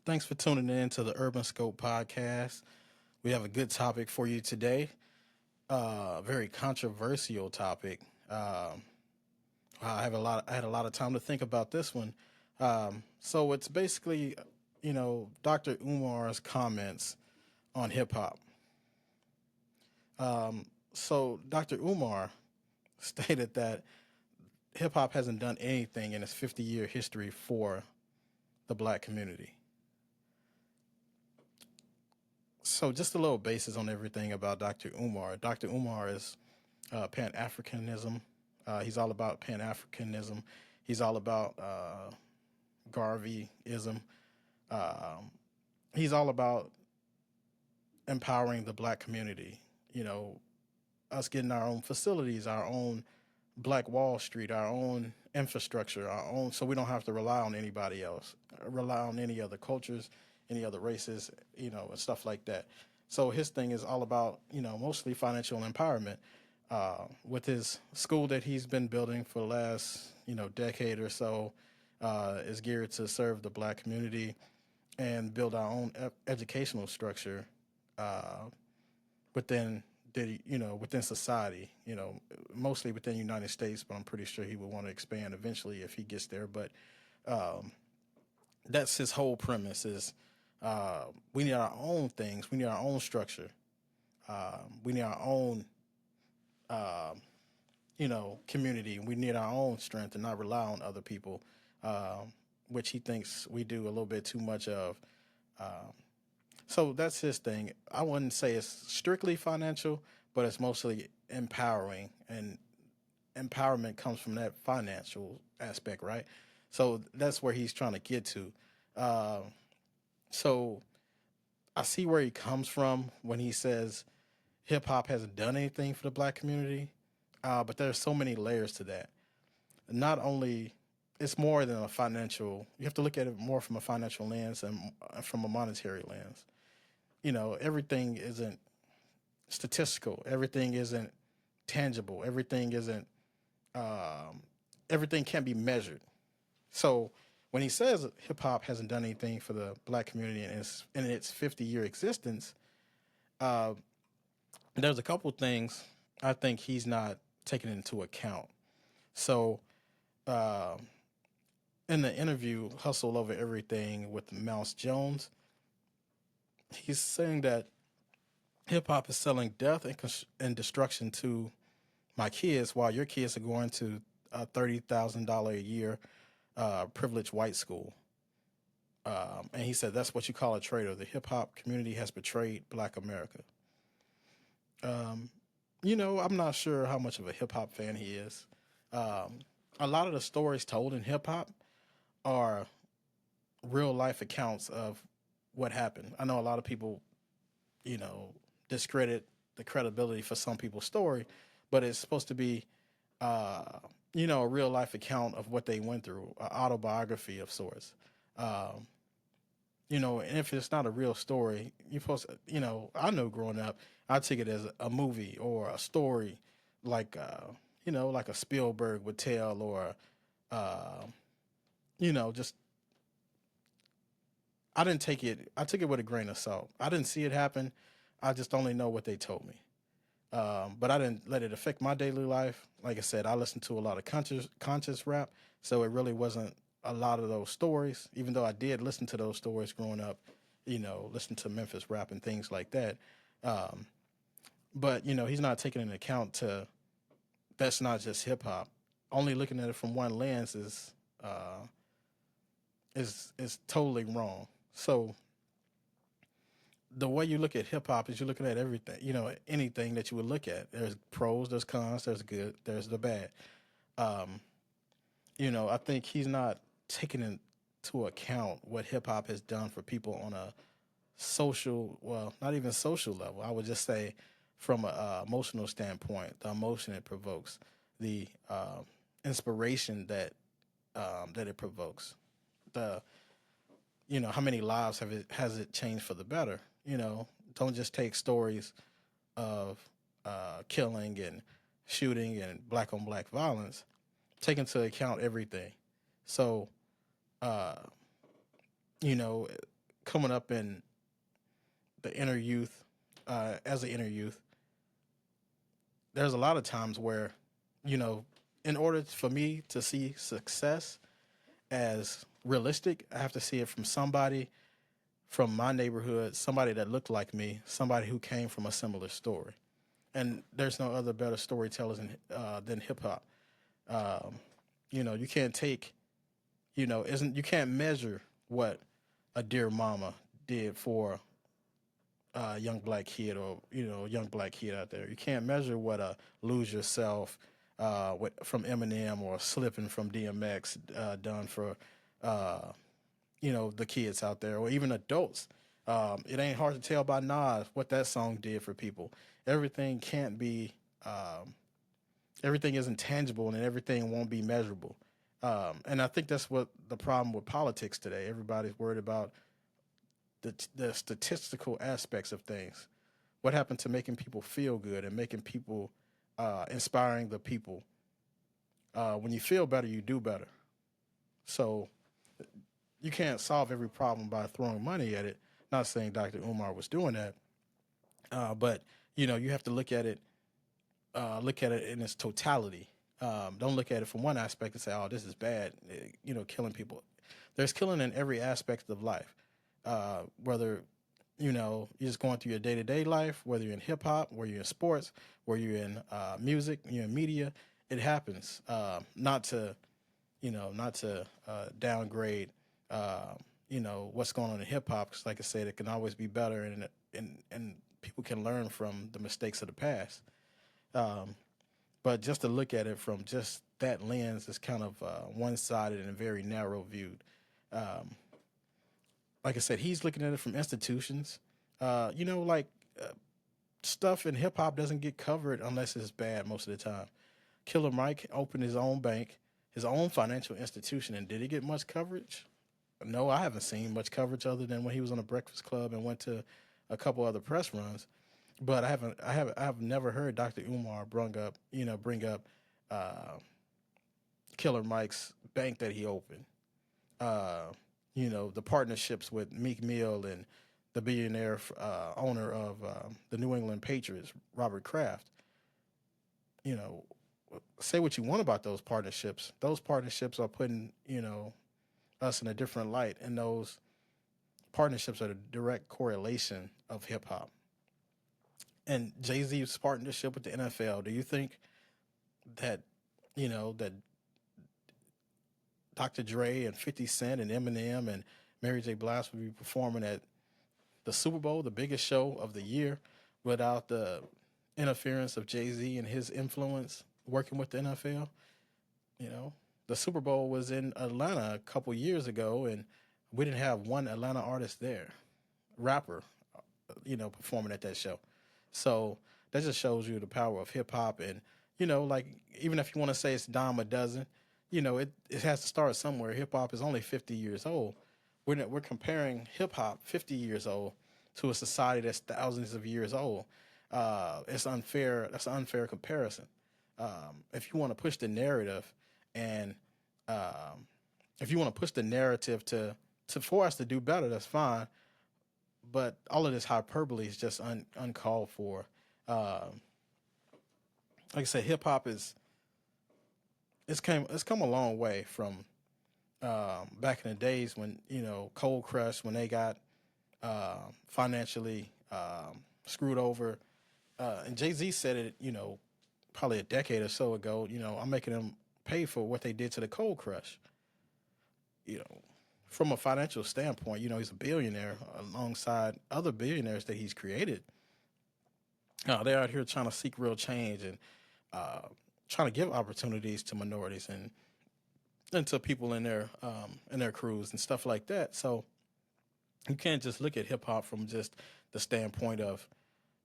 Thanks for tuning in to the Urban Scope podcast. We have a good topic for you today. Very controversial topic. I had a lot of time to think about this one. So it's basically, Dr. Umar's comments on hip hop. So Dr. Umar stated that hip hop hasn't done anything in its 50-year history for the black community. So just a little basis on everything about Dr. Umar. Dr. Umar is Pan Africanism. He's all about Pan Africanism. He's all about Garveyism. He's all about empowering the black community. You know, us getting our own facilities, our own Black Wall Street, our own infrastructure, our own, so we don't have to rely on anybody else, rely on any other cultures, any other races, and stuff like that. So his thing is all about, mostly financial empowerment. With his school that he's been building for the last, decade or so, is geared to serve the black community and build our own educational structure within within society, mostly within the United States, but I'm pretty sure he would want to expand eventually if he gets there. But that's his whole premise is we need our own things. We need our own structure. We need our own, community. We need our own strength and not rely on other people, which he thinks we do a little bit too much of. So that's his thing. I wouldn't say it's strictly financial, but it's mostly empowering, and empowerment comes from that financial aspect, right? So that's where he's trying to get to. So I see where he comes from when he says hip hop hasn't done anything for the black community, but there's so many layers to that. Not only it's more than a financial. You have to look at it more from a financial lens and from a monetary lens. Everything isn't statistical. Everything isn't tangible. Everything can't be measured. So when he says hip hop hasn't done anything for the black community in its 50-year existence, there's a couple things I think he's not taking into account. So in the interview Hustle Over Everything with Mouse Jones, he's saying that hip hop is selling death and destruction to my kids while your kids are going to a $30,000 a year privileged white school. And he said that's what you call a traitor. The hip hop community has betrayed Black America. I'm not sure how much of a hip hop fan he is. A lot of the stories told in hip hop are real life accounts of what happened. I know a lot of people, you know, discredit the credibility for some people's story, but it's supposed to be, a real life account of what they went through, an autobiography of sorts. And if it's not a real story, you're supposed to, I know growing up, I took it as a movie or a story like, like a Spielberg would tell or, just, I took it with a grain of salt. I didn't see it happen. I just only know what they told me. But I didn't let it affect my daily life. Like I said, I listened to a lot of conscious rap, so it really wasn't a lot of those stories. Even though I did listen to those stories growing up, listen to Memphis rap and things like that. But he's not taking into account to that's not just hip hop. Only looking at it from one lens is totally wrong. So the way you look at hip hop is you're looking at everything, anything that you would look at. There's pros, there's cons, there's good, there's the bad. I think he's not taking into account what hip hop has done for people on a social, well, not even social level. I would just say from a emotional standpoint, the emotion it provokes, the inspiration that it provokes, the how many lives has it changed for the better? Don't just take stories of killing and shooting and black on black violence. Take into account everything. So, you know, coming up in the inner youth, as an inner youth, there's a lot of times where, you know, in order for me to see success as realistic, I have to see it from somebody from my neighborhood, somebody that looked like me, somebody who came from a similar story. And there's no other better storytellers than hip hop. Um, you can't take, isn't you can't measure what a dear mama did for a young black kid, or young black kid out there. You can't measure what a lose yourself from Eminem, or slipping from DMX done for uh, the kids out there, or even adults. It ain't hard to tell by Nas what that song did for people. Everything can't be, everything isn't tangible, and everything won't be measurable. And I think that's what the problem with politics today. Everybody's worried about the statistical aspects of things. What happened to making people feel good and making people, inspiring the people? When you feel better, you do better. So you can't solve every problem by throwing money at it. Not saying Dr. Umar was doing that, but you have to look at it in its totality. Don't look at it from one aspect and say, "Oh, this is bad." Killing people. There's killing in every aspect of life. Whether you're just going through your day to day life, whether you're in hip hop, whether you're in sports, whether you're in music, you're in media, it happens. Not to downgrade, what's going on in hip hop. Because, like I said, it can always be better, and people can learn from the mistakes of the past. Um, but just to look at it from just that lens is kind of one sided and very narrow viewed. Um, like I said, he's looking at it from institutions. Like stuff in hip hop doesn't get covered unless it's bad most of the time. Killer Mike opened his own bank, his own financial institution, and did he get much coverage? No, I haven't seen much coverage other than when he was on the Breakfast Club and went to a couple other press runs. But I have never heard Dr. Umar bring up uh, Killer Mike's bank that he opened. Uh, the partnerships with Meek Mill and the billionaire owner of the New England Patriots, Robert Kraft. You know, say what you want about those partnerships. Those partnerships are putting us in a different light, and those partnerships are the direct correlation of hip hop. And Jay Z's partnership with the NFL. Do you think that that Dr. Dre and 50 Cent and Eminem and Mary J. Blige would be performing at the Super Bowl, the biggest show of the year, without the interference of Jay Z and his influence working with the NFL? You know, the Super Bowl was in Atlanta a couple years ago, and we didn't have one Atlanta artist there, rapper, performing at that show. So that just shows you the power of hip hop. And, like, even if you want to say it's dime a dozen, it has to start somewhere. Hip hop is only 50 years old. We're comparing hip hop 50 years old to a society that's thousands of years old. It's unfair. That's an unfair comparison. If you want to push the narrative, and um, if you want to push the narrative to for us to do better, that's fine. But all of this hyperbole is just uncalled for. Um, like I said, hip hop is it's come a long way from back in the days when Cold Crush, when they got financially screwed over. And Jay Z said it, probably a decade or so ago. I'm making them pay for what they did to the Cold Crush. You know, from a financial standpoint, he's a billionaire alongside other billionaires that he's created. They're out here trying to seek real change, and uh, trying to give opportunities to minorities and to people in their crews and stuff like that. So you can't just look at hip hop from just the standpoint of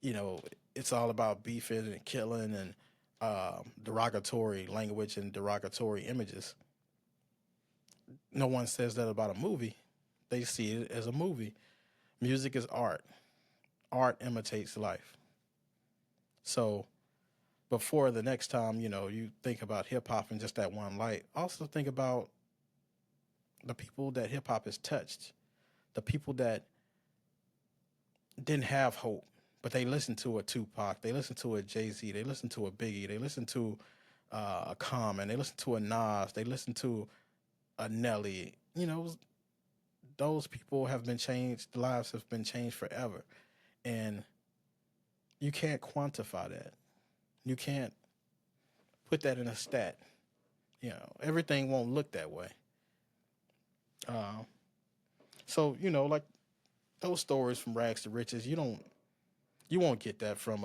you know it's all about beefing and killing and derogatory language and derogatory images. No one says that about a movie. They see it as a movie. Music is art. Art imitates life. So before the next time, you think about hip hop in just that one light, also think about the people that hip hop has touched. the people that didn't have hope, but they listened to a Tupac, they listened to a Jay-Z, they listened to a Biggie, they listened to a Common, they listened to a Nas, they listened to a Nelly. Those people have been changed. Lives have been changed forever, and you can't quantify that. You can't put that in a stat. Everything won't look that way. Uh, so like those stories from rags to riches, you won't get that from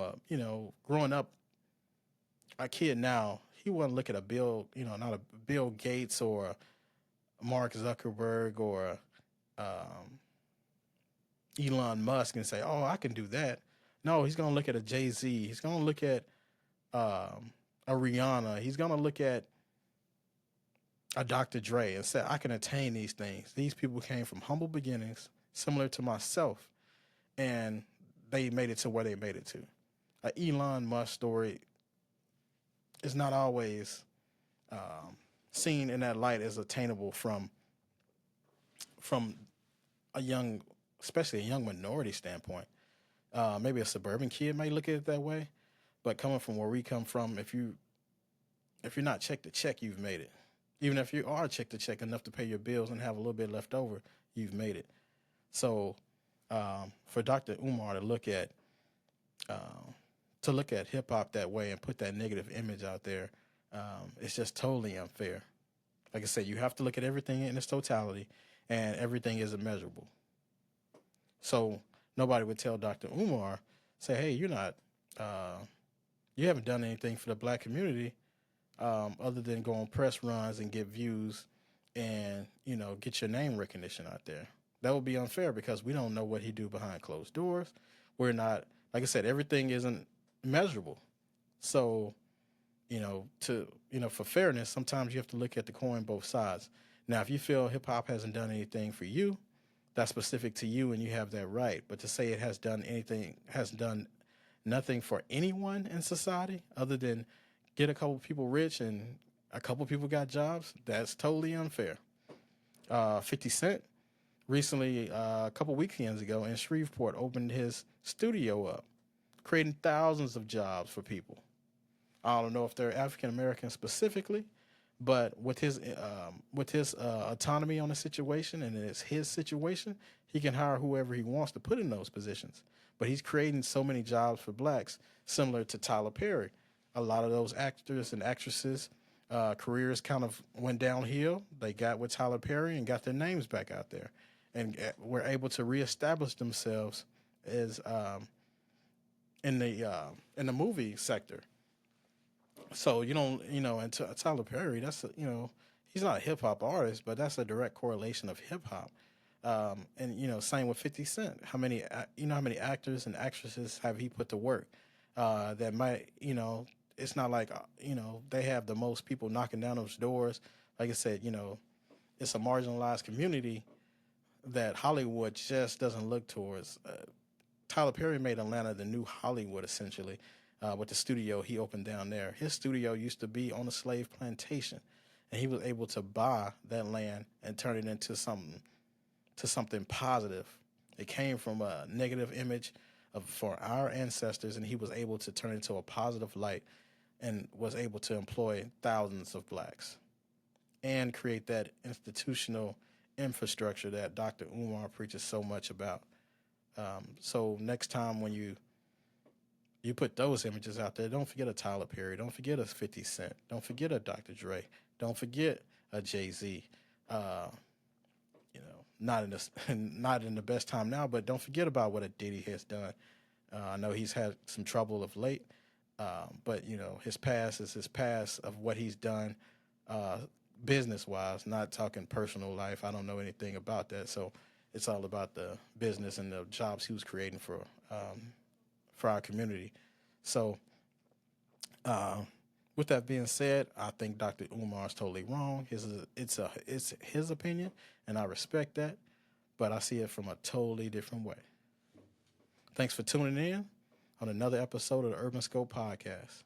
growing up. A kid now, he wouldn't look at a Bill, not a Bill Gates or a Mark Zuckerberg or um, Elon Musk and say, "Oh, I can do that." No, he's gonna look at a Jay Z. He's gonna look at a Rihanna. He's gonna look at a Dr. Dre and say, "I can attain these things." These people came from humble beginnings, similar to myself, and they made it to where they made it to. An Elon Musk story is not always seen in that light as attainable from a young, especially a young minority standpoint. Maybe a suburban kid may look at it that way, but coming from where we come from, if you're not check to check, you've made it. Even if you are check to check enough to pay your bills and have a little bit left over, you've made it. So for Dr. Umar to look at hip hop that way and put that negative image out there, it's just totally unfair. Like I said, you have to look at everything in its totality, and everything is immeasurable. So nobody would tell Dr. Umar, say, "Hey, you haven't done anything for the black community other than go on press runs and get views and get your name recognition out there." That would be unfair because we don't know what he do behind closed doors. We're not, like I said, everything isn't measurable. So for fairness, sometimes you have to look at the coin both sides. Now, if you feel hip hop hasn't done anything for you, that's specific to you and you have that right. But to say it has done nothing for anyone in society other than get a couple people rich and a couple people got jobs, that's totally unfair. 50 Cent recently, a couple weekends ago in Shreveport, opened his studio up, creating thousands of jobs for people. I don't know if they're African American specifically, but with his autonomy on the situation, and it's his situation, he can hire whoever he wants to put in those positions. But he's creating so many jobs for blacks, similar to Tyler Perry. A lot of those actors and actresses' careers kind of went downhill. They got with Tyler Perry and got their names back out there, and were able to reestablish themselves as in the movie sector. So and Tyler Perry, he's not a hip hop artist, but that's a direct correlation of hip hop. And same with 50 Cent. How many actors and actresses have he put to work? That might, it's not like they have the most people knocking down those doors. Like I said, it's a marginalized community that Hollywood just doesn't look towards. Tyler Perry made Atlanta the new Hollywood, essentially, with the studio he opened down there. His studio used to be on a slave plantation, and he was able to buy that land and turn it into something positive. It came from a negative image for our ancestors, and he was able to turn it into a positive light and was able to employ thousands of blacks and create that institutional infrastructure that Dr. Umar preaches so much about. So next time when you put those images out there, don't forget a Tyler Perry, don't forget a 50 Cent, don't forget a Dr. Dre, don't forget a Jay-Z. Not in not in the best time now, but don't forget about what a Diddy has done. I know he's had some trouble of late, but his past is his past of what he's done business wise. Not talking personal life. I don't know anything about that, so it's all about the business and the jobs he was creating for our community. So, with that being said, I think Dr. Umar is totally wrong. It's his opinion, and I respect that, but I see it from a totally different way. Thanks for tuning in on another episode of the Urban Scope Podcast.